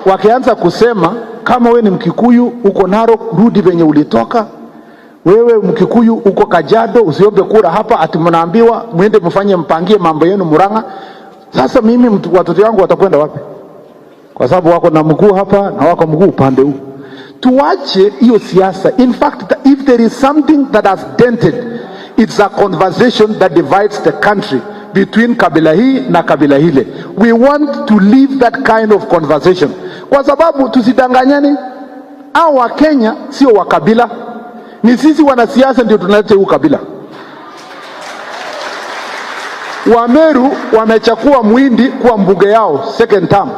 wakianza kusema kama we ni Mkikuyu uko Narok, rudi venye ulitoka. Wewe Mkikuyu uko Kajiado, usiombe kura hapa, ati mnaambiwa muende mfanye mpangie mambo yenu Murang'a. Sasa mimi watoto wangu watakwenda wapi? Kwa sababu wako na mguu hapa na wako mguu upande huu. Tuache hiyo siasa. In fact, if there is something that has dented, it's a conversation that divides the country between kabila hii na kabila hile. We want to leave that kind of conversation. Kwa sababu tusidanganyane, hao wa Kenya sio wa kabila. Ni sisi wanasiasa ndio tunaleta huu kabila. Wameru wamechakua Muhindi kuwa mbunge yao second term.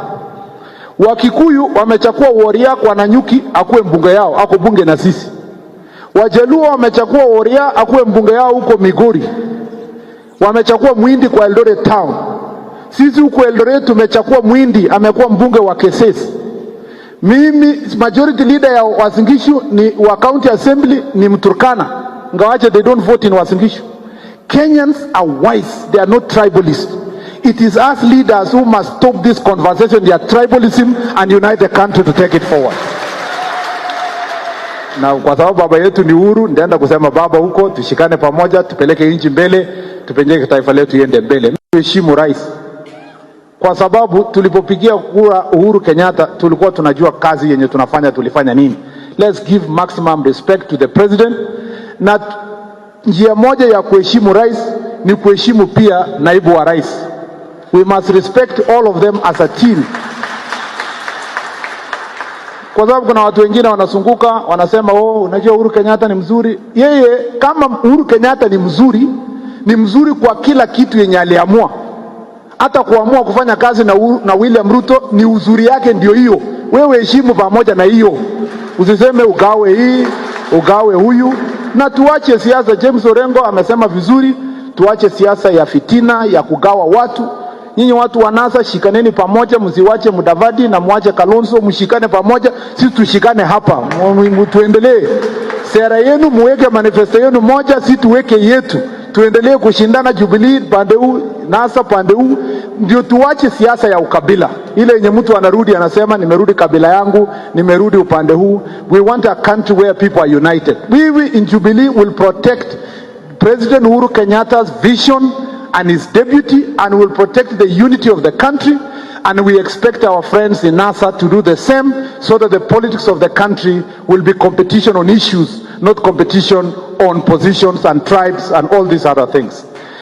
Wakikuyu wamechakua Woria kwa Nanyuki akuwe mbunge yao, ako bunge na sisi. Wajaluo wamechakua Woria akuwe mbunge yao huko Migori. Wamechakua Muhindi kwa Eldoret town. Sisi huko Eldoret tumechakua Muhindi amekuwa mbunge wa Kesesi. Mimi majority leader ya Uasin Gishu ni wa county assembly ni Mturkana. Ngawaje they don't vote in Uasin Gishu. Kenyans are wise, they are not tribalists. It is us leaders who must stop this conversation, their tribalism, and unite the country to take it forward. Na kwa sababu baba yetu ni Uhuru, ndaenda kusema baba huko, tushikane pamoja, tupeleke nchi mbele, tupeleke taifa letu iende mbele. Tuheshimu rais. Kwa sababu tulipopigia kura Uhuru Kenyatta, tulikuwa tunajua kazi yenye tunafanya tulifanya nini. Let's give maximum respect to the president. Na njia moja ya kuheshimu rais ni kuheshimu pia naibu wa rais. We must respect all of them as a team. Kwa sababu kuna watu wengine wanazunguka wanasema unajua Uhuru Kenyatta ni mzuri. Yeye kama Uhuru Kenyatta ni mzuri kwa kila kitu yenye aliamua. Hata kuamua kufanya kazi na William Ruto ni uzuri yake ndio hiyo. Wewe heshimu pamoja na hiyo. Usiseme ugawe hii, ugawe huyu. Na tuache siasa. James Orengo amesema vizuri, tuache siasa ya fitina, ya kugawa watu. Nyinyi watu wa NASA shikaneni pamoja, msiwache Mudavadi na muache Kalonzo, mshikane pamoja, sisi tushikane hapa. Tuendelee. Sera yenu muweke manifesto yenu moja, sisi tuweke yetu. Tuendelee kushindana Jubilee pande huu, NASA pande huu, ndio tuache siasa ya ukabila. Ile yenye mtu anarudi anasema nimerudi kabila yangu, nimerudi upande huu. We want a country where people are united. We in Jubilee will protect President Uhuru Kenyatta's vision and his deputy, and will protect the unity of the country, and we expect our friends in NASA to do the same, so that the politics of the country will be competition on issues, not competition on positions and tribes and all these other things.